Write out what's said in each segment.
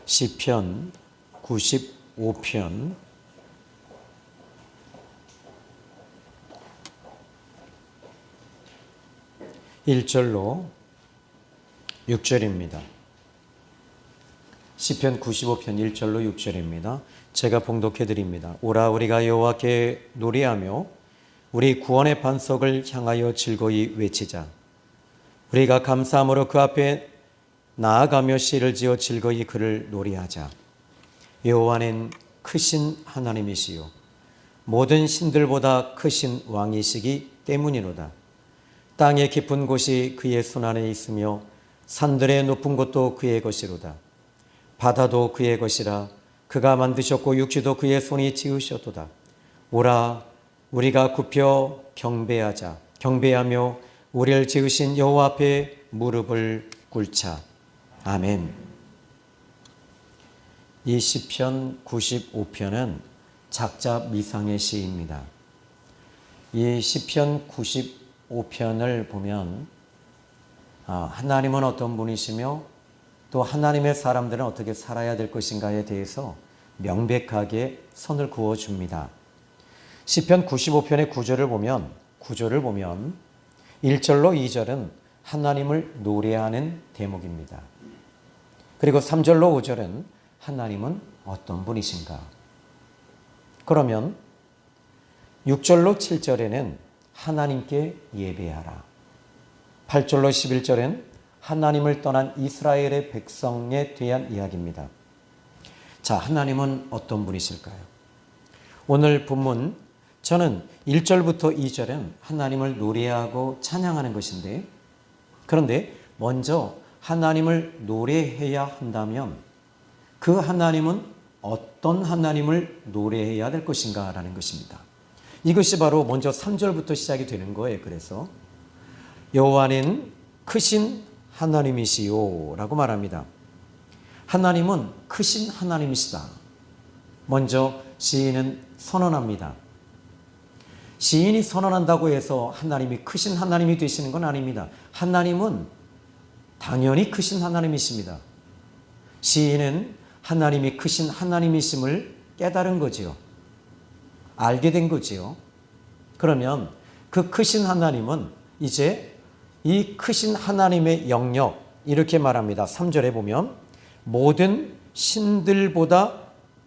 시편 95편 1절로 6절입니다. 시편 95편 1절로 6절입니다. 제가 봉독해 드립니다. 오라 우리가 여호와께 노래하며 우리 구원의 반석을 향하여 즐거이 외치자. 우리가 감사함으로 그 앞에 나아가며 시를 지어 즐거이 그를 노래하자. 여호와는 크신 하나님이시요 모든 신들보다 크신 왕이시기 때문이로다. 땅의 깊은 곳이 그의 손 안에 있으며 산들의 높은 곳도 그의 것이로다. 바다도 그의 것이라. 그가 만드셨고 육지도 그의 손이 지으셨도다. 오라 우리가 굽혀 경배하자. 경배하며 우리를 지으신 여호와 앞에 무릎을 꿇자. 아멘. 이 시편 95편은 작자 미상의 시입니다. 이 시편 95편을 보면 하나님은 어떤 분이시며 또 하나님의 사람들은 어떻게 살아야 될 것인가에 대해서 명백하게 선을 그어줍니다. 시편 95편의 구절을 보면 1절로 2절은 하나님을 노래하는 대목입니다. 그리고 3절로 5절은 하나님은 어떤 분이신가. 그러면 6절로 7절에는 하나님께 예배하라. 8절로 11절엔 하나님을 떠난 이스라엘의 백성에 대한 이야기입니다. 자, 하나님은 어떤 분이실까요? 오늘 본문 저는 1절부터 2절은 하나님을 노래하고 찬양하는 것인데, 그런데 먼저 하나님을 노래해야 한다면 그 하나님은 어떤 하나님을 노래해야 될 것인가 라는 것입니다. 이것이 바로 먼저 3절부터 시작이 되는 거예요. 그래서 여호와는 크신 하나님이시요 라고 말합니다. 하나님은 크신 하나님이시다. 먼저 시인은 선언합니다. 시인이 선언한다고 해서 하나님이 크신 하나님이 되시는 건 아닙니다. 하나님은 당연히 크신 하나님이십니다. 시인은 하나님이 크신 하나님이심을 깨달은 거지요. 알게 된 거지요. 그러면 그 크신 하나님은 이제 이 크신 하나님의 영역, 이렇게 말합니다. 3절에 보면 모든 신들보다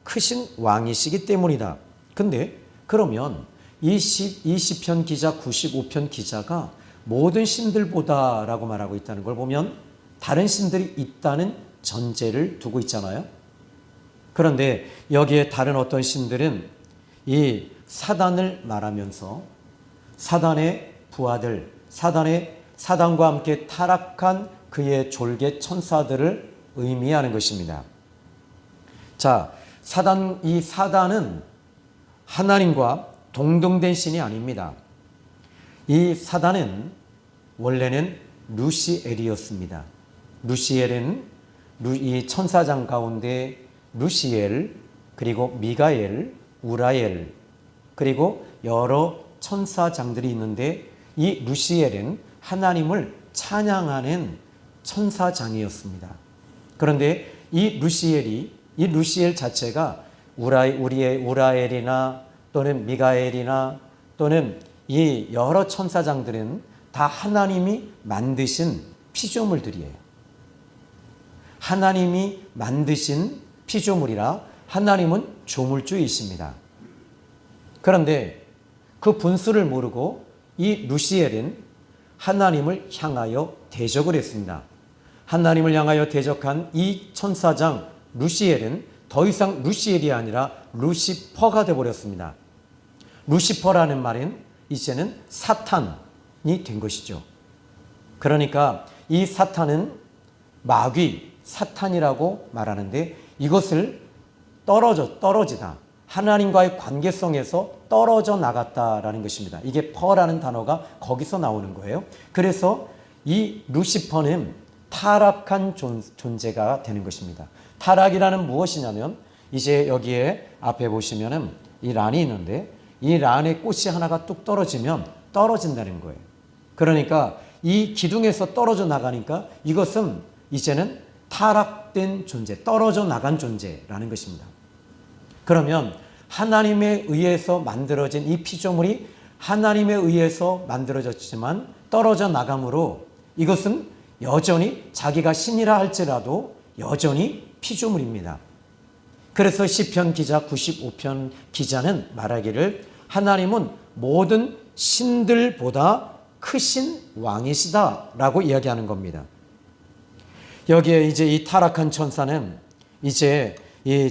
크신 왕이시기 때문이다. 근데 그러면 이 시편 기자 95편 기자가 모든 신들보다 라고 말하고 있다는 걸 보면 다른 신들이 있다는 전제를 두고 있잖아요. 그런데 여기에 다른 어떤 신들은 이 사단을 말하면서 사단의 부하들, 사단과 함께 타락한 그의 졸개 천사들을 의미하는 것입니다. 자, 이 사단은 하나님과 동등된 신이 아닙니다. 이 사단은 원래는 루시엘이었습니다. 루시엘은 이 천사장 가운데 루시엘, 그리고 미가엘, 우라엘, 그리고 여러 천사장들이 있는데 이 루시엘은 하나님을 찬양하는 천사장이었습니다. 그런데 이 루시엘 자체가 우리의 우라엘이나 또는 미가엘이나 또는 이 여러 천사장들은 다 하나님이 만드신 피조물들이에요. 하나님이 만드신 피조물이라 하나님은 조물주이십니다. 그런데 그 분수를 모르고 이 루시엘은 하나님을 향하여 대적을 했습니다. 하나님을 향하여 대적한 이 천사장 루시엘은 더 이상 루시엘이 아니라 루시퍼가 되어버렸습니다. 루시퍼라는 말은 이제는 사탄이 된 것이죠. 그러니까 이 사탄은 마귀, 사탄이라고 말하는데 이것을 떨어지다. 하나님과의 관계성에서 떨어져 나갔다라는 것입니다. 이게 퍼라는 단어가 거기서 나오는 거예요. 그래서 이 루시퍼는 타락한 존재가 되는 것입니다. 타락이라는 무엇이냐면 이제 여기에 앞에 보시면은 이 란이 있는데 이 란의 꽃이 하나가 뚝 떨어지면 떨어진다는 거예요. 그러니까 이 기둥에서 떨어져 나가니까 이것은 이제는 타락된 존재, 떨어져 나간 존재라는 것입니다. 그러면 하나님에 의해서 만들어진 이 피조물이 하나님에 의해서 만들어졌지만 떨어져 나감으로 이것은 여전히 자기가 신이라 할지라도 여전히 피조물입니다. 그래서 시편 기자 95편 기자는 말하기를 하나님은 모든 신들보다 크신 왕이시다라고 이야기하는 겁니다. 여기에 이제 이 타락한 천사는 이제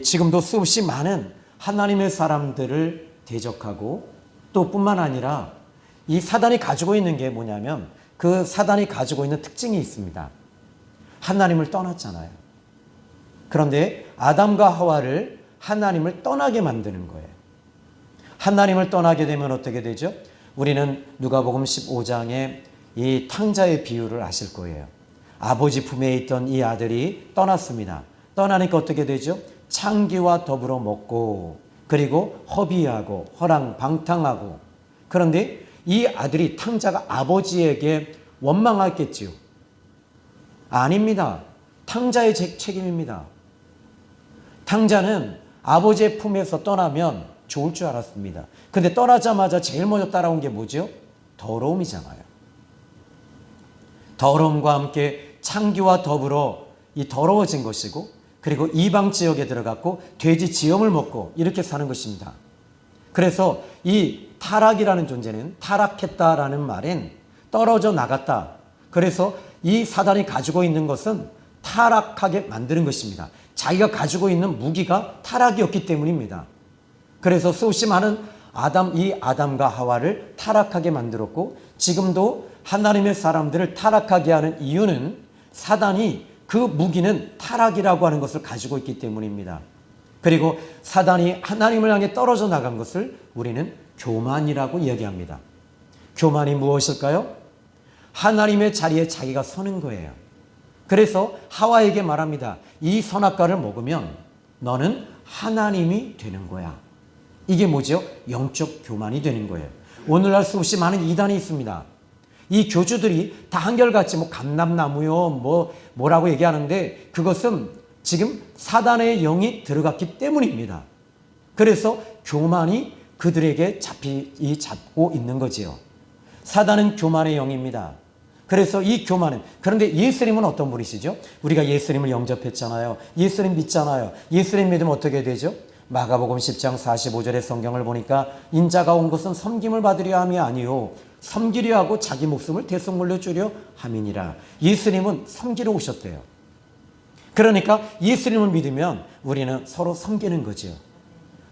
지금도 수없이 많은 하나님의 사람들을 대적하고 또 뿐만 아니라 이 사단이 가지고 있는 게 뭐냐면 그 사단이 가지고 있는 특징이 있습니다. 하나님을 떠났잖아요. 그런데 아담과 하와를 하나님을 떠나게 만드는 거예요. 하나님을 떠나게 되면 어떻게 되죠? 우리는 누가복음 15장에 이 탕자의 비유를 아실 거예요. 아버지 품에 있던 이 아들이 떠났습니다. 떠나니까 어떻게 되죠? 창기와 더불어 먹고 그리고 허비하고 허랑방탕하고. 그런데 이 아들이 탕자가 아버지에게 원망했겠지요? 아닙니다. 탕자의 책임입니다. 탕자는 아버지의 품에서 떠나면 좋을 줄 알았습니다. 근데 떠나자마자 제일 먼저 따라온 게 뭐죠? 더러움이잖아요. 더러움과 함께 창기와 더불어 이 더러워진 것이고 그리고 이방 지역에 들어갔고 돼지 지형을 먹고 이렇게 사는 것입니다. 그래서 이 타락이라는 존재는 타락했다라는 말은 떨어져 나갔다. 그래서 이 사단이 가지고 있는 것은 타락하게 만드는 것입니다. 자기가 가지고 있는 무기가 타락이었기 때문입니다. 그래서 수없이 많은 아담과 하와를 타락하게 만들었고 지금도 하나님의 사람들을 타락하게 하는 이유는 사단이 그 무기는 타락이라고 하는 것을 가지고 있기 때문입니다. 그리고 사단이 하나님을 향해 떨어져 나간 것을 우리는 교만이라고 이야기합니다. 교만이 무엇일까요? 하나님의 자리에 자기가 서는 거예요. 그래서 하와에게 말합니다. 이 선악과를 먹으면 너는 하나님이 되는 거야. 이게 뭐죠? 영적 교만이 되는 거예요. 오늘날 수없이 많은 이단이 있습니다. 이 교주들이 다 한결같이 감람나무요 뭐라고 얘기하는데 그것은 지금 사단의 영이 들어갔기 때문입니다. 그래서 교만이 그들에게 잡고 있는 거지요. 사단은 교만의 영입니다. 그래서 이 교만은, 그런데 예수님은 어떤 분이시죠? 우리가 예수님을 영접했잖아요. 예수님 믿잖아요. 예수님 믿으면 어떻게 되죠? 마가복음 10장 45절의 성경을 보니까 인자가 온 것은 섬김을 받으려 함이 아니요 섬기려 하고 자기 목숨을 대속물로 주려 함이니라. 예수님은 섬기러 오셨대요. 그러니까 예수님을 믿으면 우리는 서로 섬기는 거죠.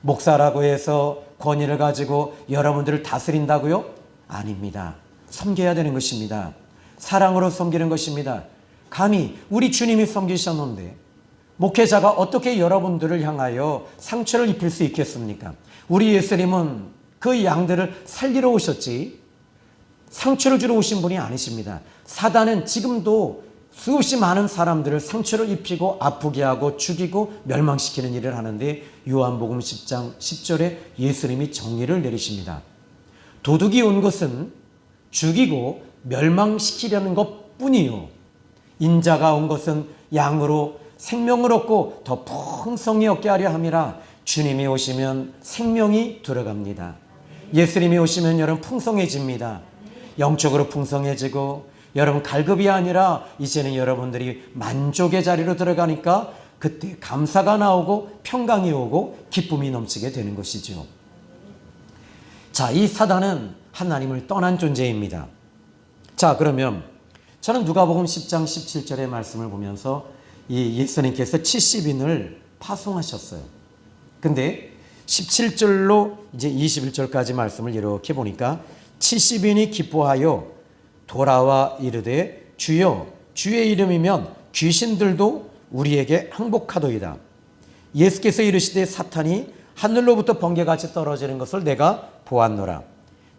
목사라고 해서 권위를 가지고 여러분들을 다스린다고요? 아닙니다. 섬겨야 되는 것입니다. 사랑으로 섬기는 것입니다. 감히 우리 주님이 섬기셨는데 목회자가 어떻게 여러분들을 향하여 상처를 입힐 수 있겠습니까? 우리 예수님은 그 양들을 살리러 오셨지 상처를 주러 오신 분이 아니십니다. 사단은 지금도 수없이 많은 사람들을 상처를 입히고 아프게 하고 죽이고 멸망시키는 일을 하는데 요한복음 10장 10절에 예수님이 정의를 내리십니다. 도둑이 온 것은 죽이고 멸망시키려는 것뿐이요 인자가 온 것은 양으로 생명을 얻고 더 풍성히 얻게 하려 함이라. 주님이 오시면 생명이 들어갑니다. 예수님이 오시면 여러분 풍성해집니다. 영적으로 풍성해지고 여러분 갈급이 아니라 이제는 여러분들이 만족의 자리로 들어가니까 그때 감사가 나오고 평강이 오고 기쁨이 넘치게 되는 것이죠. 자, 이 사단은 하나님을 떠난 존재입니다. 자, 그러면 저는 누가복음 10장 17절의 말씀을 보면서 이 예수님께서 70인을 파송하셨어요. 근데 17절로 이제 21절까지 말씀을 이렇게 보니까 70인이 기뻐하여 돌아와 이르되 주여 주의 이름이면 귀신들도 우리에게 항복하도이다. 예수께서 이르시되 사탄이 하늘로부터 번개같이 떨어지는 것을 내가 보았노라.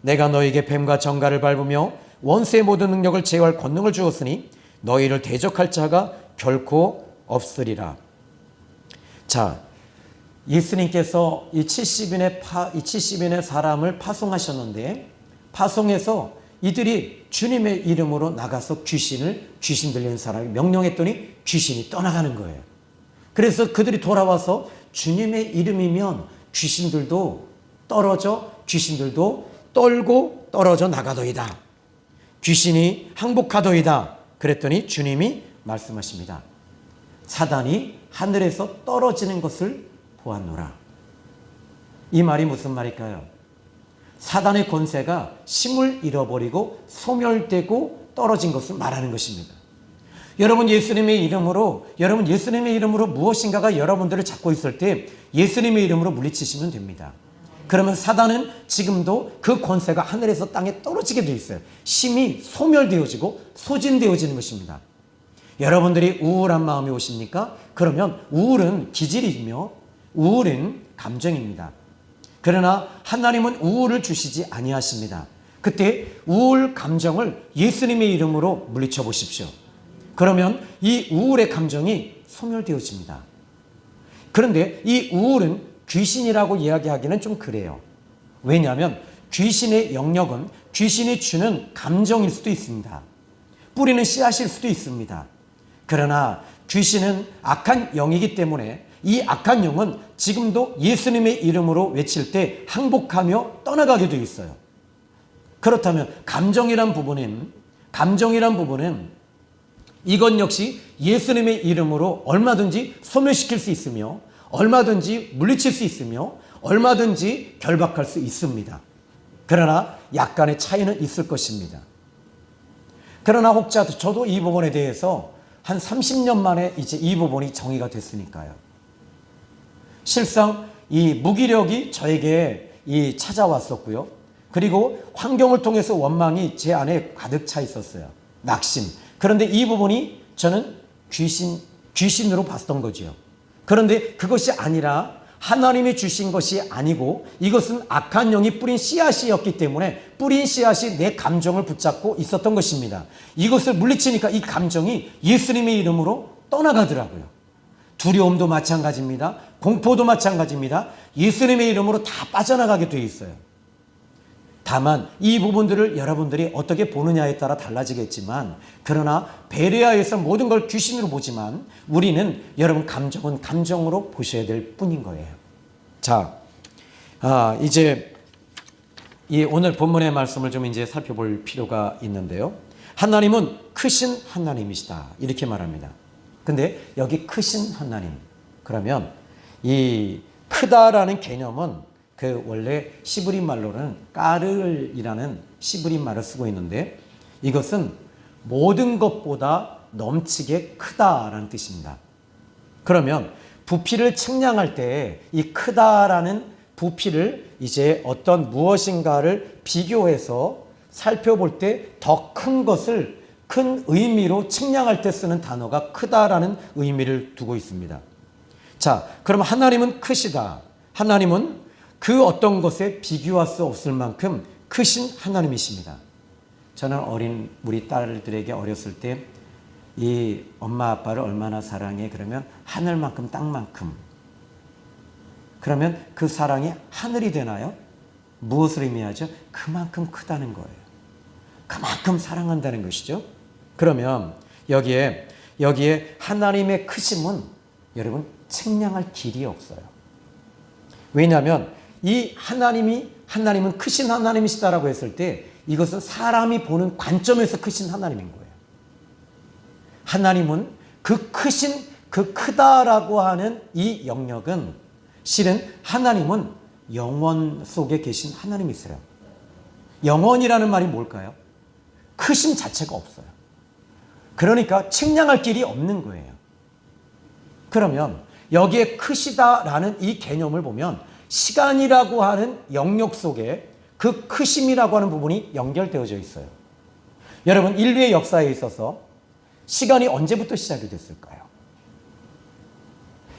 내가 너에게 뱀과 정갈을 밟으며 원수의 모든 능력을 제어할 권능을 주었으니 너희를 대적할 자가 결코 없으리라. 자, 예수님께서 이 70인의 사람을 파송하셨는데 파송해서 이들이 주님의 이름으로 나가서 귀신 들리는 사람이 명령했더니 귀신이 떠나가는 거예요. 그래서 그들이 돌아와서 주님의 이름이면 귀신들도 떨고 떨어져 나가더이다. 귀신이 항복하더이다. 그랬더니 주님이 말씀하십니다. 사단이 하늘에서 떨어지는 것을 보았노라. 이 말이 무슨 말일까요? 사단의 권세가 힘을 잃어버리고 소멸되고 떨어진 것을 말하는 것입니다. 여러분 예수님의 이름으로 무엇인가가 여러분들을 잡고 있을 때 예수님의 이름으로 물리치시면 됩니다. 그러면 사단은 지금도 그 권세가 하늘에서 땅에 떨어지게 되어 있어요. 힘이 소멸되어지고 소진되어지는 것입니다. 여러분들이 우울한 마음이 오십니까? 그러면 우울은 기질이며 우울은 감정입니다. 그러나 하나님은 우울을 주시지 아니하십니다. 그때 우울 감정을 예수님의 이름으로 물리쳐 보십시오. 그러면 이 우울의 감정이 소멸되어집니다. 그런데 이 우울은 귀신이라고 이야기하기는 좀 그래요. 왜냐하면 귀신의 영역은 귀신이 주는 감정일 수도 있습니다. 뿌리는 씨앗일 수도 있습니다. 그러나 귀신은 악한 영이기 때문에 이 악한 영은 지금도 예수님의 이름으로 외칠 때 항복하며 떠나가게 되어 있어요. 그렇다면 감정이란 부분은 이것 역시 예수님의 이름으로 얼마든지 소멸시킬 수 있으며 얼마든지 물리칠 수 있으며 얼마든지 결박할 수 있습니다. 그러나 약간의 차이는 있을 것입니다. 그러나 혹자 저도 이 부분에 대해서 한 30년 만에 이제 이 부분이 정의가 됐으니까요. 실상 이 무기력이 저에게 찾아왔었고요. 그리고 환경을 통해서 원망이 제 안에 가득 차 있었어요. 낙심. 그런데 이 부분이 저는 귀신으로 봤던 거죠. 그런데 그것이 아니라 하나님이 주신 것이 아니고 이것은 악한 영이 뿌린 씨앗이었기 때문에 뿌린 씨앗이 내 감정을 붙잡고 있었던 것입니다. 이것을 물리치니까 이 감정이 예수님의 이름으로 떠나가더라고요. 두려움도 마찬가지입니다. 공포도 마찬가지입니다. 예수님의 이름으로 다 빠져나가게 되어 있어요. 다만 이 부분들을 여러분들이 어떻게 보느냐에 따라 달라지겠지만 그러나 베레아에서 모든 걸 귀신으로 보지만 우리는 여러분 감정은 감정으로 보셔야 될 뿐인 거예요. 자, 이제 이 오늘 본문의 말씀을 좀 이제 살펴볼 필요가 있는데요. 하나님은 크신 하나님이시다 이렇게 말합니다. 근데 여기 크신 하나님 그러면 이 크다라는 개념은 그 원래 시브리 말로는 까르이라는 시브리 말을 쓰고 있는데 이것은 모든 것보다 넘치게 크다라는 뜻입니다. 그러면 부피를 측량할 때 이 크다라는 부피를 이제 어떤 무엇인가를 비교해서 살펴볼 때 더 큰 것을 큰 의미로 측량할 때 쓰는 단어가 크다라는 의미를 두고 있습니다. 자, 그럼 하나님은 크시다. 하나님은 그 어떤 것에 비교할 수 없을 만큼 크신 하나님이십니다. 저는 우리 딸들에게 어렸을 때 이 엄마 아빠를 얼마나 사랑해 그러면 하늘만큼 땅만큼 그러면 그 사랑이 하늘이 되나요? 무엇을 의미하죠? 그만큼 크다는 거예요. 그만큼 사랑한다는 것이죠. 그러면 여기에 하나님의 크심은 여러분 측량할 길이 없어요. 왜냐하면 이 하나님은 크신 하나님이시다라고 했을 때 이것은 사람이 보는 관점에서 크신 하나님인 거예요. 하나님은 그 크다라고 하는 이 영역은 실은 하나님은 영원 속에 계신 하나님이세요. 영원이라는 말이 뭘까요? 크심 자체가 없어요. 그러니까 측량할 길이 없는 거예요. 그러면 여기에 크시다라는 이 개념을 보면 시간이라고 하는 영역 속에 그 크심이라고 하는 부분이 연결되어져 있어요. 여러분 인류의 역사에 있어서 시간이 언제부터 시작이 됐을까요?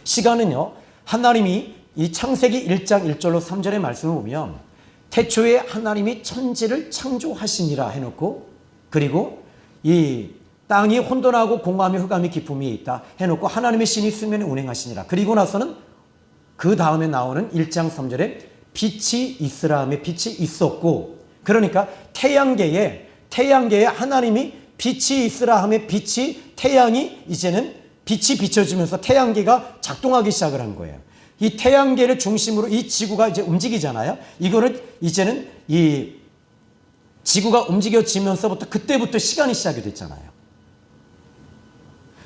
시간은요 하나님이 이 창세기 1장 1절로 3절의 말씀을 보면 태초에 하나님이 천지를 창조하시니라 해놓고 그리고 이 땅이 혼돈하고 공허하며 흑암이 깊음이 있다 해놓고 하나님의 신이 수면에 운행하시니라. 그리고 나서는 그 다음에 나오는 1장 3절에 빛이 있으라 하며 빛이 있었고 그러니까 태양계에 태양계에 하나님이 빛이 있으라 하며 태양이 이제는 빛이 비춰지면서 태양계가 작동하기 시작을 한 거예요. 이 태양계를 중심으로 이 지구가 이제 움직이잖아요. 이거를 이제는 이 지구가 움직여지면서부터 그때부터 시간이 시작이 됐잖아요.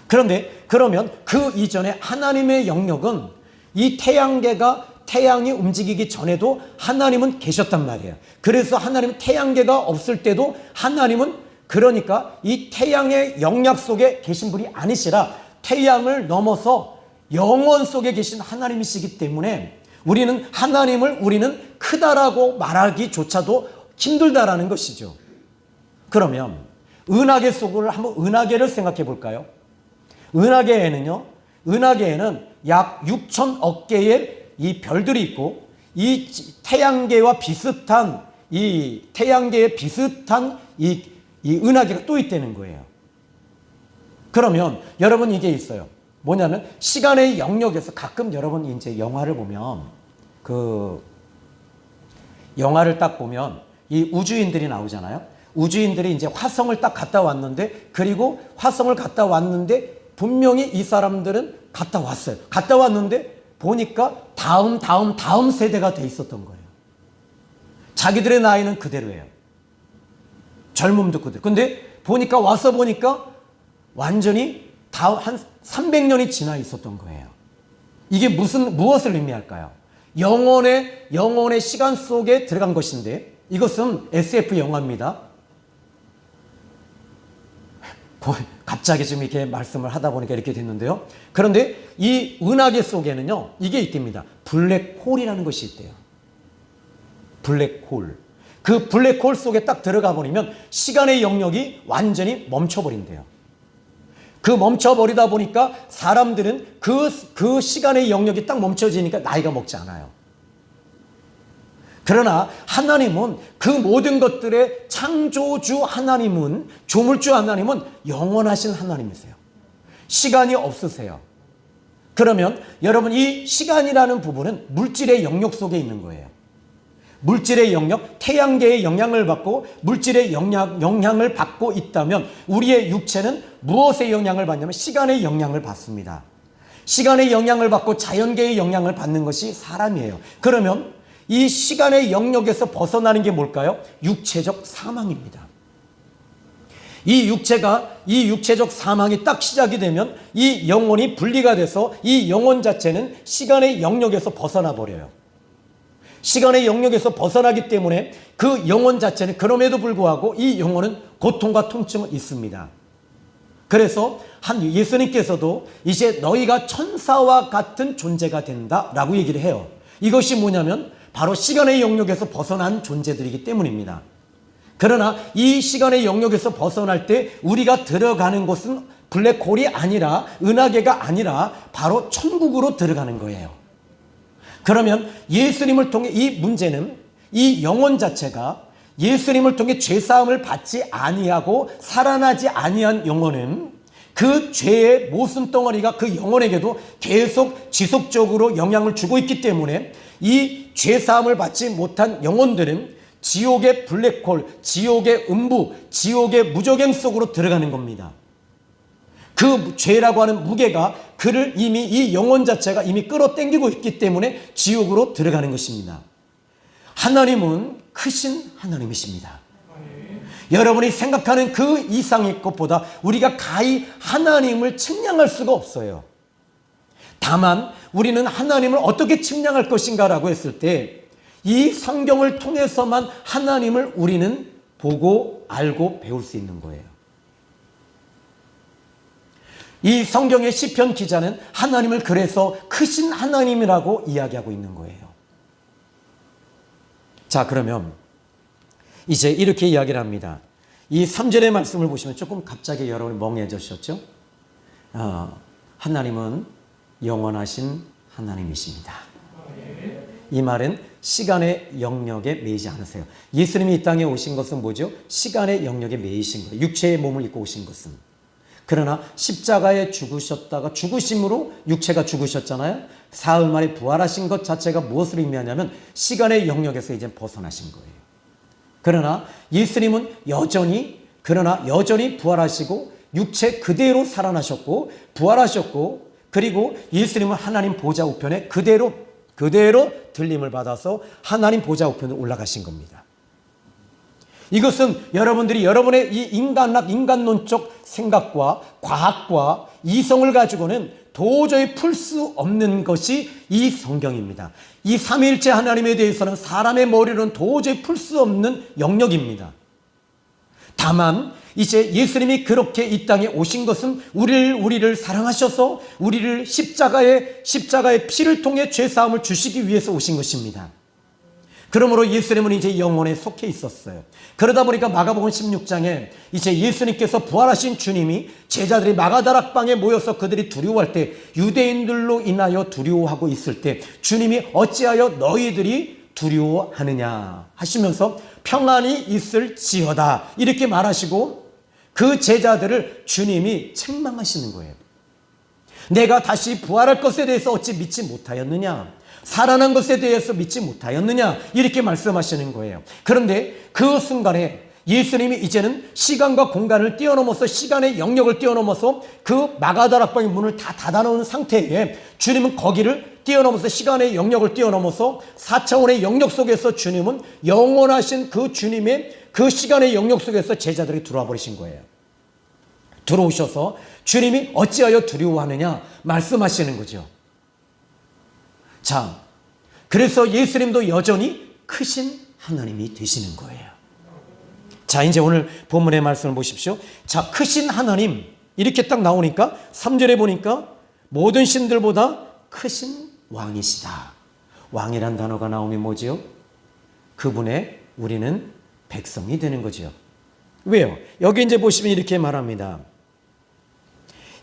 그런데 그러면 그 이전에 하나님의 영역은 이 태양이 움직이기 전에도 하나님은 계셨단 말이에요. 그래서 하나님은 태양계가 없을 때도 하나님은 그러니까 이 태양의 영역 속에 계신 분이 아니시라 태양을 넘어서 영원 속에 계신 하나님이시기 때문에 우리는 크다라고 말하기조차도 힘들다라는 것이죠. 그러면 은하계 속을 한번 은하계를 생각해 볼까요? 은하계에는 약 6천억 개의 이 별들이 있고 이 태양계와 비슷한 이 은하계가 또 있다는 거예요. 그러면 여러분 이게 있어요. 뭐냐면 시간의 영역에서 가끔 여러분 이제 영화를 보면 영화를 딱 보면 이 우주인들이 나오잖아요. 우주인들이 이제 화성을 딱 갔다 왔는데 그리고 화성을 갔다 왔는데 분명히 이 사람들은 갔다 왔어요. 갔다 왔는데 보니까 다음 세대가 돼 있었던 거예요. 자기들의 나이는 그대로예요. 젊음도 그대로. 근데 와서 보니까 완전히 한 300년이 지나 있었던 거예요. 이게 무엇을 의미할까요? 영혼의 시간 속에 들어간 것인데 이것은 SF 영화입니다. 갑자기 지금 이렇게 말씀을 하다 보니까 이렇게 됐는데요. 그런데 이 은하계 속에는요, 이게 있답니다. 블랙홀이라는 것이 있대요. 블랙홀. 그 블랙홀 속에 딱 들어가 버리면 시간의 영역이 완전히 멈춰버린대요. 그 멈춰버리다 보니까 사람들은 그 시간의 영역이 딱 멈춰지니까 나이가 먹지 않아요. 그러나 하나님은 그 모든 것들의 창조주 하나님은, 조물주 하나님은 영원하신 하나님이세요. 시간이 없으세요. 그러면 여러분 이 시간이라는 부분은 물질의 영역 속에 있는 거예요. 물질의 영역, 태양계의 영향을 받고 물질의 영향을 받고 있다면 우리의 육체는 무엇의 영향을 받냐면 시간의 영향을 받습니다. 시간의 영향을 받고 자연계의 영향을 받는 것이 사람이에요. 그러면 이 시간의 영역에서 벗어나는 게 뭘까요? 육체적 사망입니다. 이 육체적 사망이 딱 시작이 되면 이 영혼이 분리가 돼서 이 영혼 자체는 시간의 영역에서 벗어나 버려요. 시간의 영역에서 벗어나기 때문에 그 영혼 자체는 그럼에도 불구하고 이 영혼은 고통과 통증은 있습니다. 그래서 예수님께서도 이제 너희가 천사와 같은 존재가 된다라고 얘기를 해요. 이것이 뭐냐면 바로 시간의 영역에서 벗어난 존재들이기 때문입니다. 그러나 이 시간의 영역에서 벗어날 때 우리가 들어가는 곳은 블랙홀이 아니라 은하계가 아니라 바로 천국으로 들어가는 거예요. 그러면 예수님을 통해 이 문제는 이 영혼 자체가 예수님을 통해 죄사함을 받지 아니하고 살아나지 아니한 영혼은 그 죄의 모순덩어리가 그 영혼에게도 계속 지속적으로 영향을 주고 있기 때문에 이 죄사함을 받지 못한 영혼들은 지옥의 블랙홀, 지옥의 음부, 지옥의 무저갱 속으로 들어가는 겁니다. 그 죄라고 하는 무게가 그를 이미 이 영혼 자체가 이미 끌어당기고 있기 때문에 지옥으로 들어가는 것입니다. 하나님은 크신 하나님이십니다. 여러분이 생각하는 그 이상의 것보다 우리가 가히 하나님을 측량할 수가 없어요. 다만 우리는 하나님을 어떻게 측량할 것인가라고 했을 때 이 성경을 통해서만 하나님을 우리는 보고 알고 배울 수 있는 거예요. 이 성경의 시편 기자는 하나님을 그래서 크신 하나님이라고 이야기하고 있는 거예요. 자, 그러면 이제 이렇게 이야기를 합니다. 이 3절의 말씀을 보시면 조금 갑자기 여러분이 멍해지셨죠? 하나님은 영원하신 하나님이십니다. 이 말은 시간의 영역에 매이지 않으세요. 예수님이 이 땅에 오신 것은 뭐죠? 시간의 영역에 매이신 거예요. 육체의 몸을 입고 오신 것은. 그러나 십자가에 죽으셨다가 죽으심으로 육체가 죽으셨잖아요. 사흘 만에 부활하신 것 자체가 무엇을 의미하냐면 시간의 영역에서 이제 벗어나신 거예요. 그러나 예수님은 여전히 그러나 여전히 부활하시고 육체 그대로 살아나셨고 부활하셨고, 그리고 예수님은 하나님 보좌 우편에 그대로 들림을 받아서 하나님 보좌 우편에 올라가신 겁니다. 이것은 여러분들이 여러분의 이 인간론적 생각과 과학과 이성을 가지고는 도저히 풀 수 없는 것이 이 성경입니다. 이 삼위일체 하나님에 대해서는 사람의 머리로는 도저히 풀 수 없는 영역입니다. 다만 이제 예수님이 그렇게 이 땅에 오신 것은 우리를 사랑하셔서 우리를 십자가의 피를 통해 죄사함을 주시기 위해서 오신 것입니다. 그러므로 예수님은 이제 영혼에 속해 있었어요. 그러다 보니까 마가복음 16장에 이제 예수님께서 부활하신 주님이 제자들이 마가다락방에 모여서 그들이 두려워할 때, 유대인들로 인하여 두려워하고 있을 때 주님이 어찌하여 너희들이 두려워하느냐 하시면서 평안이 있을지어다 이렇게 말하시고, 그 제자들을 주님이 책망하시는 거예요. 내가 다시 부활할 것에 대해서 어찌 믿지 못하였느냐, 살아난 것에 대해서 믿지 못하였느냐 이렇게 말씀하시는 거예요. 그런데 그 순간에 예수님이 이제는 시간과 공간을 뛰어넘어서, 시간의 영역을 뛰어넘어서 그 마가다락방의 문을 다 닫아놓은 상태에 주님은 거기를 뛰어넘어서, 시간의 영역을 뛰어넘어서 4차원의 영역 속에서 주님은 영원하신 그 주님의 그 시간의 영역 속에서 제자들이 들어와 버리신 거예요. 들어오셔서 주님이 어찌하여 두려워하느냐 말씀하시는 거죠. 자, 그래서 예수님도 여전히 크신 하나님이 되시는 거예요. 자, 이제 오늘 본문의 말씀을 보십시오. 자, 크신 하나님 이렇게 딱 나오니까 3절에 보니까 모든 신들보다 크신 왕이시다. 왕이란 단어가 나오면 뭐지요? 그분의 우리는 백성이 되는 거죠. 왜요? 여기 이제 보시면 이렇게 말합니다.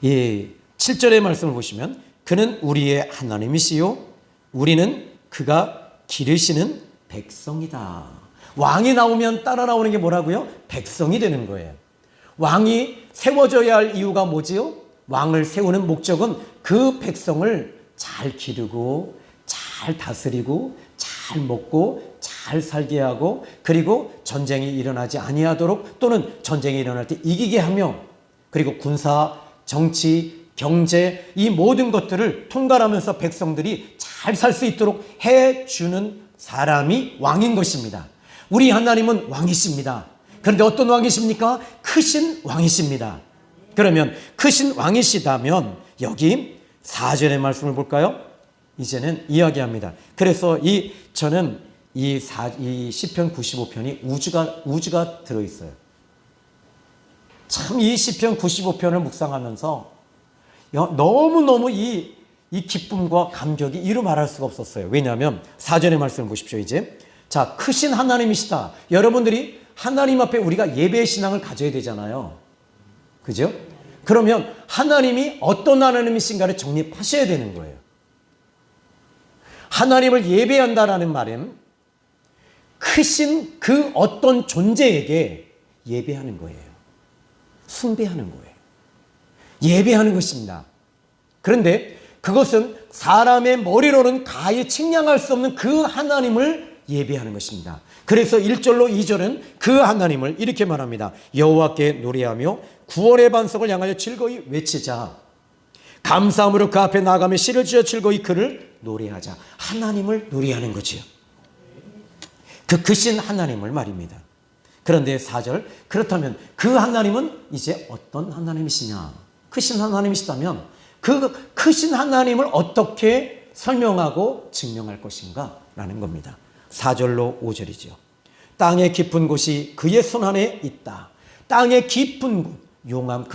이 7절의 말씀을 보시면 그는 우리의 하나님이시요 우리는 그가 기르시는 백성이다. 왕이 나오면 따라 나오는 게 뭐라고요? 백성이 되는 거예요. 왕이 세워져야 할 이유가 뭐지요? 왕을 세우는 목적은 그 백성을 잘 기르고 잘 다스리고 잘 먹고 잘 살게 하고, 그리고 전쟁이 일어나지 아니하도록, 또는 전쟁이 일어날 때 이기게 하며, 그리고 군사, 정치, 경제 이 모든 것들을 통괄하면서 백성들이 잘 살 수 있도록 해주는 사람이 왕인 것입니다. 우리 하나님은 왕이십니다. 그런데 어떤 왕이십니까? 크신 왕이십니다. 그러면 크신 왕이시다면 여기 4절의 말씀을 볼까요? 이제는 이야기합니다. 그래서 저는 이 시편 95편이 우주가 들어있어요. 참 이 시편 95편을 묵상하면서 너무너무 이 기쁨과 감격이 이루 말할 수가 없었어요. 왜냐하면 4절의 말씀을 보십시오. 이제 자, 크신 하나님이시다. 여러분들이 하나님 앞에 우리가 예배의 신앙을 가져야 되잖아요. 그죠? 그러면 하나님이 어떤 하나님이신가를 정립하셔야 되는 거예요. 하나님을 예배한다라는 말은 크신 그 어떤 존재에게 예배하는 거예요. 숭배하는 거예요. 예배하는 것입니다. 그런데 그것은 사람의 머리로는 가히 측량할 수 없는 그 하나님을 예배하는 것입니다. 그래서 1절로 2절은 그 하나님을 이렇게 말합니다. 여호와께 노래하며 구원의 반석을 향하여 즐거이 외치자. 감사함으로 그 앞에 나아가며 시를 지어 즐거이 그를 노래하자. 하나님을 노래하는 거지요. 그 크신 하나님을 말입니다. 그런데 4절, 그렇다면 그 하나님은 이제 어떤 하나님이시냐? 크신 하나님이시다면 그 크신 하나님을 어떻게 설명하고 증명할 것인가? 라는 겁니다. 4절로 5절이죠. 땅의 깊은 곳이 그의 손안에 있다. 땅의 깊은 곳, 용암,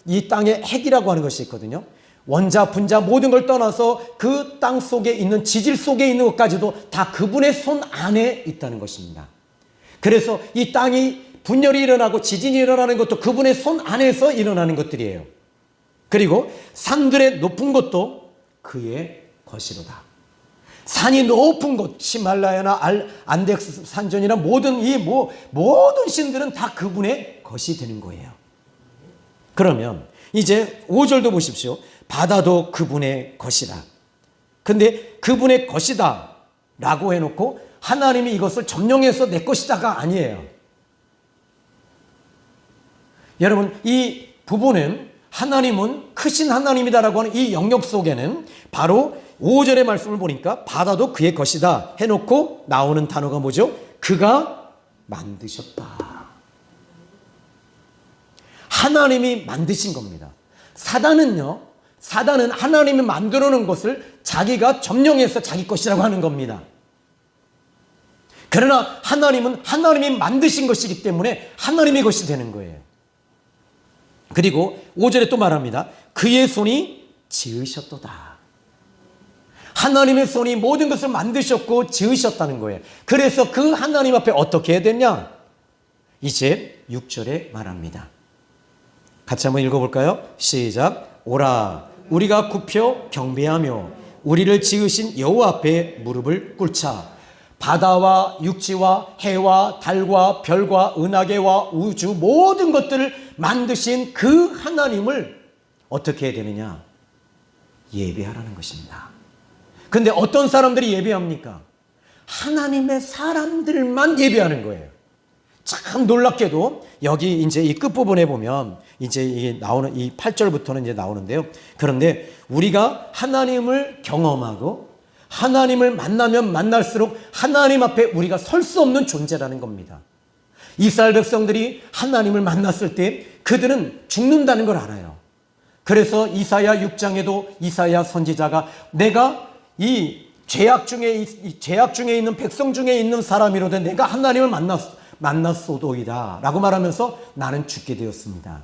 이 땅의 핵이라고 하는 것이 있거든요. 원자, 분자 모든 걸 떠나서 그 땅 속에 있는, 지질 속에 있는 것까지도 다 그분의 손 안에 있다는 것입니다. 그래서 이 땅이 분열이 일어나고 지진이 일어나는 것도 그분의 손 안에서 일어나는 것들이에요. 그리고 산들의 높은 것도 그의 것이로다. 산이 높은 곳, 히말라야나 안데스 산전이나 모든 모든 신들은 다 그분의 것이 되는 거예요. 그러면 이제 5절도 보십시오. 바다도 그분의 것이다. 근데 그분의 것이다 라고 해놓고 하나님이 이것을 점령해서 내 것이다가 아니에요. 여러분, 이 부분은 하나님은 크신 하나님이다라고 하는 이 영역 속에는 바로 5절의 말씀을 보니까 바다도 그의 것이다 해놓고 나오는 단어가 뭐죠? 그가 만드셨다. 하나님이 만드신 겁니다. 사단은 하나님이 만들어 놓은 것을 자기가 점령해서 자기 것이라고 하는 겁니다. 그러나 하나님은 하나님이 만드신 것이기 때문에 하나님의 것이 되는 거예요. 그리고 5절에 또 말합니다. 그의 손이 지으셨도다. 하나님의 손이 모든 것을 만드셨고 지으셨다는 거예요. 그래서 그 하나님 앞에 어떻게 해야 되냐? 이제 6절에 말합니다. 같이 한번 읽어볼까요? 시작. 오라 우리가 굽혀 경배하며 우리를 지으신 여호와 앞에 무릎을 꿇자. 바다와 육지와 해와 달과 별과 은하계와 우주 모든 것들을 만드신 그 하나님을 어떻게 해야 되느냐? 예배하라는 것입니다. 그런데 어떤 사람들이 예배합니까? 하나님의 사람들만 예배하는 거예요. 참 놀랍게도 여기 이제 이 끝부분에 보면 이제 이게 나오는 이 8절부터는 이제 나오는데요. 그런데 우리가 하나님을 경험하고 하나님을 만나면 만날수록 하나님 앞에 우리가 설 수 없는 존재라는 겁니다. 이스라엘 백성들이 하나님을 만났을 때 그들은 죽는다는 걸 알아요. 그래서 이사야 6장에도 이사야 선지자가 내가 이 죄악 중에 있는 백성 중에 있는 사람이로되 내가 하나님을 만났소도이다 라고 말하면서 나는 죽게 되었습니다.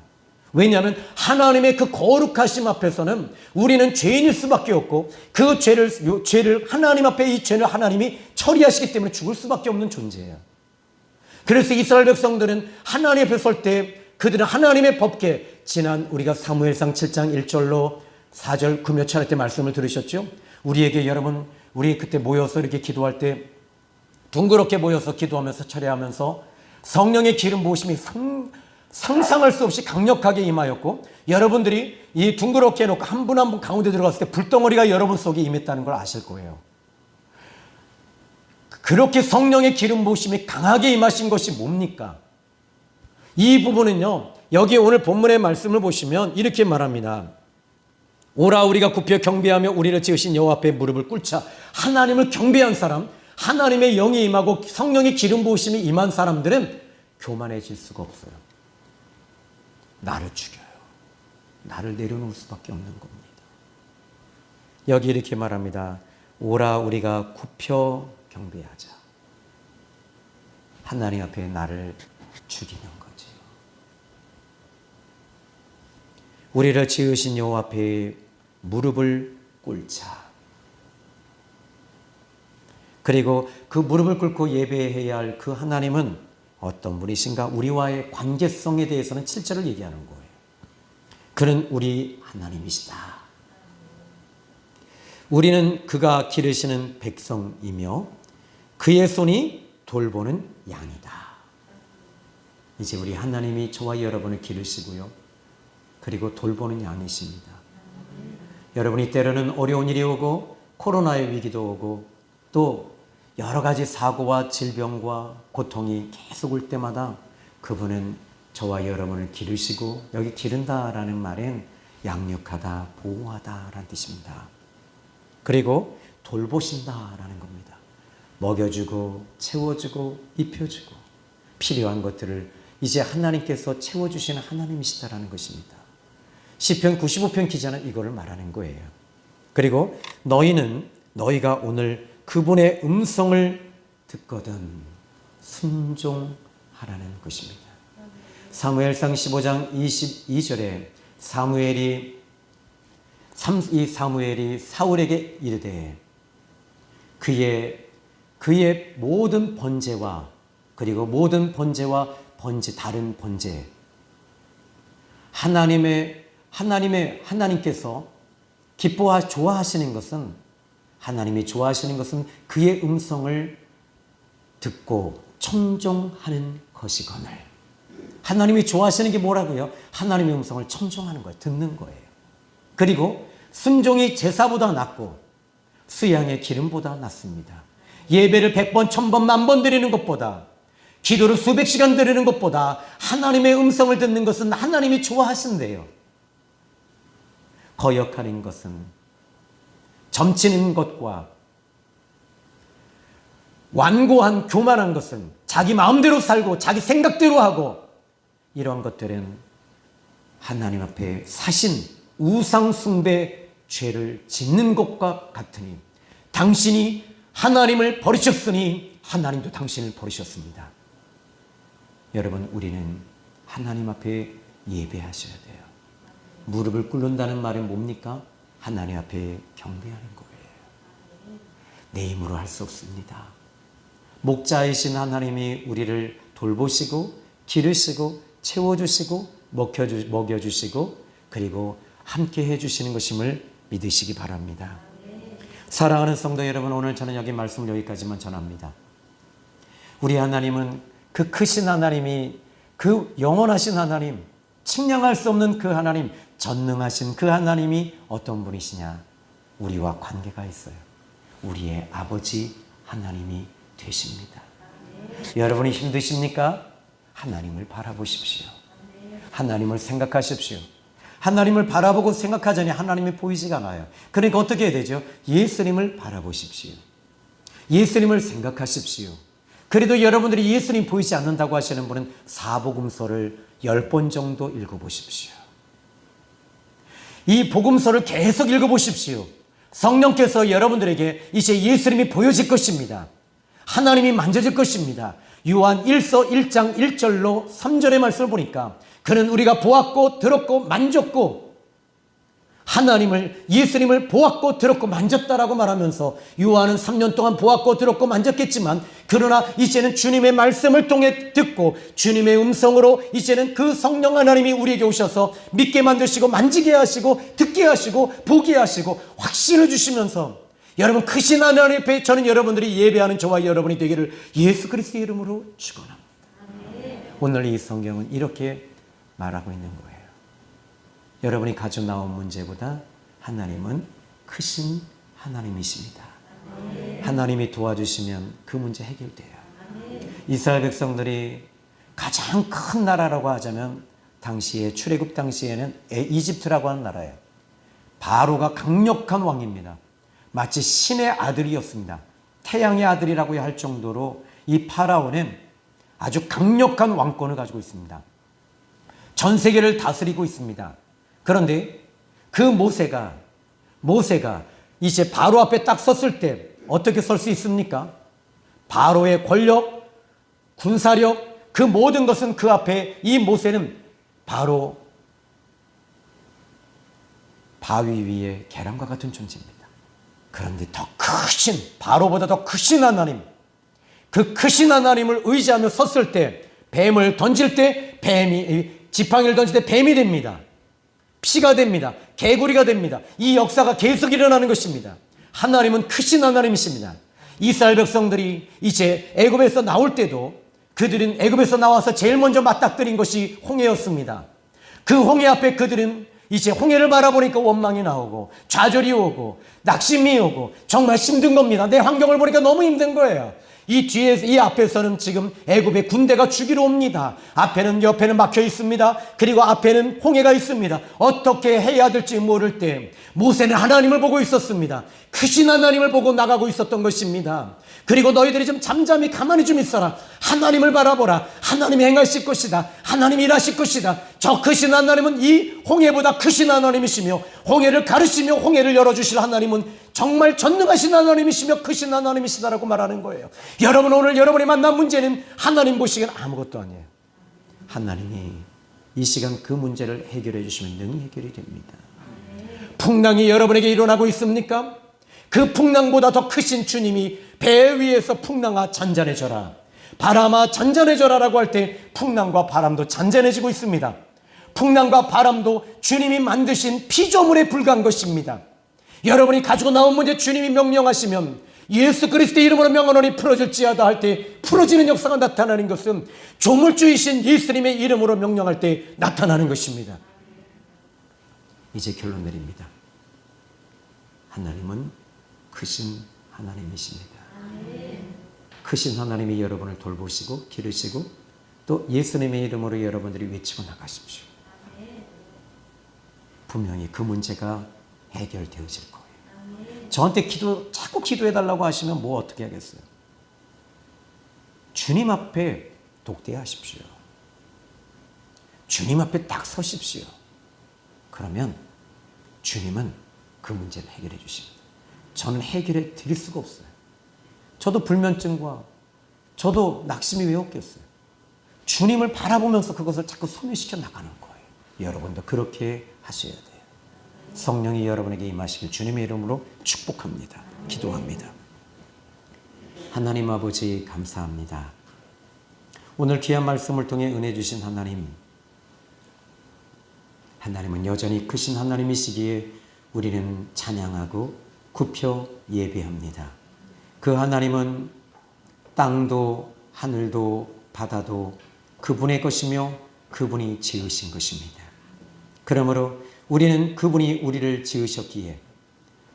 왜냐하면 하나님의 그 거룩하심 앞에서는 우리는 죄인일 수밖에 없고 그 죄를 하나님 앞에 이 죄를 하나님이 처리하시기 때문에 죽을 수밖에 없는 존재예요. 그래서 이스라엘 백성들은 하나님 앞에 설 때 그들은 하나님의 법궤, 지난 우리가 사무엘상 7장 1절로 4절 금요 차례 때 말씀을 들으셨죠? 우리에게 여러분, 우리 그때 모여서 이렇게 기도할 때 둥그렇게 모여서 기도하면서 차례하면서 성령의 기름 부으심이 상상할 수 없이 강력하게 임하였고 여러분들이 이 둥그렇게 해놓고 한 분 한 분 가운데 들어갔을 때 불덩어리가 여러분 속에 임했다는 걸 아실 거예요. 그렇게 성령의 기름 부으심이 강하게 임하신 것이 뭡니까? 이 부분은요, 여기 오늘 본문의 말씀을 보시면 이렇게 말합니다. 오라 우리가 굽혀 경배하며 우리를 지으신 여호와 앞에 무릎을 꿇자. 하나님을 경배한 사람, 하나님의 영이 임하고 성령의 기름 부으심이 임한 사람들은 교만해질 수가 없어요. 나를 죽여요. 나를 내려놓을 수밖에 없는 겁니다. 여기 이렇게 말합니다. 오라 우리가 굽혀 경배하자. 하나님 앞에 나를 죽이는 거지요. 우리를 지으신 여호와 앞에 무릎을 꿇자. 그리고 그 무릎을 꿇고 예배해야 할 그 하나님은 어떤 분이신가? 우리와의 관계성에 대해서는 7절을 얘기하는 거예요. 그는 우리 하나님이시다. 우리는 그가 기르시는 백성이며 그의 손이 돌보는 양이다. 이제 우리 하나님이 저와 여러분을 기르시고요. 그리고 돌보는 양이십니다. 여러분이 때로는 어려운 일이 오고 코로나의 위기도 오고 또 여러 가지 사고와 질병과 고통이 계속 올 때마다 그분은 저와 여러분을 기르시고 여기 기른다라는 말은 양육하다, 보호하다라는 뜻입니다. 그리고 돌보신다라는 겁니다. 먹여주고 채워주고 입혀주고 필요한 것들을 이제 하나님께서 채워주시는 하나님이시다라는 것입니다. 시편 95편 기자는 이거를 말하는 거예요. 그리고 너희가 오늘 그분의 음성을 듣거든 순종하라는 것입니다. 사무엘상 15장 22절에 사무엘이 사울에게 이르되 그의 모든 번제와 그리고 모든 번제와 다른 번제 하나님께서 좋아하시는 것은 하나님이 좋아하시는 것은 그의 음성을 듣고 청종하는 것이거늘. 하나님이 좋아하시는 게 뭐라고요? 하나님의 음성을 청종하는 거예요. 듣는 거예요. 그리고 순종이 제사보다 낫고 수양의 기름보다 낫습니다. 예배를 100번, 1000번, 10,000번 드리는 것보다 기도를 수백 시간 드리는 것보다 하나님의 음성을 듣는 것은 하나님이 좋아하신대요. 거역하는 것은, 점치는 것과 완고한 교만한 것은, 자기 마음대로 살고 자기 생각대로 하고, 이런 것들은 하나님 앞에 사신 우상 숭배 죄를 짓는 것과 같으니 당신이 하나님을 버리셨으니 하나님도 당신을 버리셨습니다. 여러분, 우리는 하나님 앞에 예배하셔야 돼요. 무릎을 꿇는다는 말은 뭡니까? 하나님 앞에 경배하는 거예요. 내 힘으로 할 수 없습니다. 목자이신 하나님이 우리를 돌보시고 기르시고 채워주시고 먹여주시고 그리고 함께 해주시는 것임을 믿으시기 바랍니다. 사랑하는 성도 여러분, 오늘 저는 여기 말씀을 여기까지만 전합니다. 우리 하나님은 그 크신 하나님이, 그 영원하신 하나님, 측량할 수 없는 그 하나님, 전능하신 그 하나님이 어떤 분이시냐? 우리와 관계가 있어요. 우리의 아버지 하나님이 되십니다. 여러분이 힘드십니까? 하나님을 바라보십시오. 하나님을 생각하십시오. 하나님을 바라보고 생각하자니 하나님이 보이지가 않아요. 그러니까 어떻게 해야 되죠? 예수님을 바라보십시오. 예수님을 생각하십시오. 그래도 여러분들이 예수님 보이지 않는다고 하시는 분은 사복음서를 10번 정도 읽어보십시오. 이 복음서를 계속 읽어보십시오. 성령께서 여러분들에게 이제 예수님이 보여질 것입니다. 하나님이 만져질 것입니다. 요한 1서 1장 1절로 3절의 말씀을 보니까 그는 우리가 보았고 들었고 만졌고, 하나님을, 예수님을 보았고 들었고 만졌다라고 말하면서 요한은 3년 동안 보았고 들었고 만졌겠지만, 그러나 이제는 주님의 말씀을 통해 듣고 주님의 음성으로 이제는 그 성령 하나님이 우리에게 오셔서 믿게 만드시고 만지게 하시고 듣게 하시고 보게 하시고 확신을 주시면서, 여러분, 크신 하나님 앞에 저는 여러분들이 예배하는 저와 여러분이 되기를 예수 그리스도의 이름으로 축원합니다. 오늘 이 성경은 이렇게 말하고 있는 거예요. 여러분이 가져 나온 문제보다 하나님은 크신 하나님이십니다. 하나님이 도와주시면 그 문제 해결돼요. 이스라엘 백성들이 가장 큰 나라라고 하자면 당시에 출애굽 당시에는 이집트라고 하는 나라예요. 바로가 강력한 왕입니다. 마치 신의 아들이었습니다. 태양의 아들이라고 할 정도로 이 파라오는 아주 강력한 왕권을 가지고 있습니다. 전 세계를 다스리고 있습니다. 그런데 그 모세가 이제 바로 앞에 딱 섰을 때 어떻게 설 수 있습니까? 바로의 권력, 군사력, 그 모든 것은 그 앞에, 이 모세는 바로 바위 위에 계란과 같은 존재입니다. 그런데 더 크신, 바로보다 더 크신 하나님, 그 크신 하나님을 의지하며 섰을 때, 뱀을 던질 때 뱀이, 지팡이를 던질 때 뱀이 됩니다. 피가 됩니다. 개구리가 됩니다. 이 역사가 계속 일어나는 것입니다. 하나님은 크신 하나님이십니다. 이스라엘 백성들이 이제 애굽에서 나올 때도 그들은 애굽에서 나와서 제일 먼저 맞닥뜨린 것이 홍해였습니다. 그 홍해 앞에 그들은 이제 홍해를 바라보니까 원망이 나오고 좌절이 오고 낙심이 오고 정말 힘든 겁니다. 내 환경을 보니까 너무 힘든 거예요. 이 뒤에, 이 앞에서는 지금 애굽의 군대가 죽이러 옵니다. 앞에는, 옆에는 막혀 있습니다. 그리고 앞에는 홍해가 있습니다. 어떻게 해야 될지 모를 때 모세는 하나님을 보고 있었습니다. 크신 하나님을 보고 나가고 있었던 것입니다. 그리고 너희들이 좀 잠잠히 가만히 좀 있어라. 하나님을 바라보라. 하나님이 행하실 것이다. 하나님이 일하실 것이다. 저 크신 하나님은 이 홍해보다 크신 하나님이시며, 홍해를 가르시며 홍해를 열어주실 하나님은 정말 전능하신 하나님이시며 크신 하나님이시다라고 말하는 거예요. 여러분, 오늘 여러분이 만난 문제는 하나님 보시기엔 아무것도 아니에요. 하나님이 이 시간 그 문제를 해결해 주시면 능히 해결이 됩니다. 풍랑이 여러분에게 일어나고 있습니까? 그 풍랑보다 더 크신 주님이 배 위에서 풍랑아 잔잔해져라, 바람아 잔잔해져라라고 할 때 풍랑과 바람도 잔잔해지고 있습니다. 풍랑과 바람도 주님이 만드신 피조물에 불과한 것입니다. 여러분이 가지고 나온 문제 주님이 명령하시면 예수 그리스도의 이름으로 명하노니 풀어질지어다 할 때 풀어지는 역사가 나타나는 것은 조물주이신 예수님의 이름으로 명령할 때 나타나는 것입니다. 이제 결론 내립니다. 하나님은 크신 하나님이십니다. 크신 하나님이 여러분을 돌보시고 기르시고 또 예수님의 이름으로 여러분들이 외치고 나가십시오. 분명히 그 문제가 해결되어질 거예요. 저한테 자꾸 기도해달라고 하시면 뭐 어떻게 하겠어요? 주님 앞에 독대하십시오. 주님 앞에 딱 서십시오. 그러면 주님은 그 문제를 해결해 주십니다. 저는 해결해 드릴 수가 없어요. 저도 불면증과 저도 낙심이 왜 없겠어요? 주님을 바라보면서 그것을 자꾸 소멸시켜 나가는 거예요. 여러분도 그렇게 하셔야 돼요. 성령이 여러분에게 임하시길 주님의 이름으로 축복합니다. 기도합니다. 하나님 아버지 감사합니다. 오늘 귀한 말씀을 통해 은혜 주신 하나님은 여전히 크신 하나님이시기에 우리는 찬양하고 굽혀 예배합니다. 그 하나님은 땅도 하늘도 바다도 그분의 것이며 그분이 지으신 것입니다. 그러므로 우리는 그분이 우리를 지으셨기에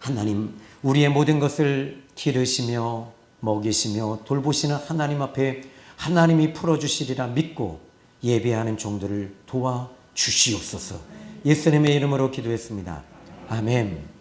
하나님 우리의 모든 것을 기르시며 먹이시며 돌보시는 하나님 앞에 하나님이 풀어주시리라 믿고 예배하는 종들을 도와주시옵소서. 예수님의 이름으로 기도했습니다. 아멘.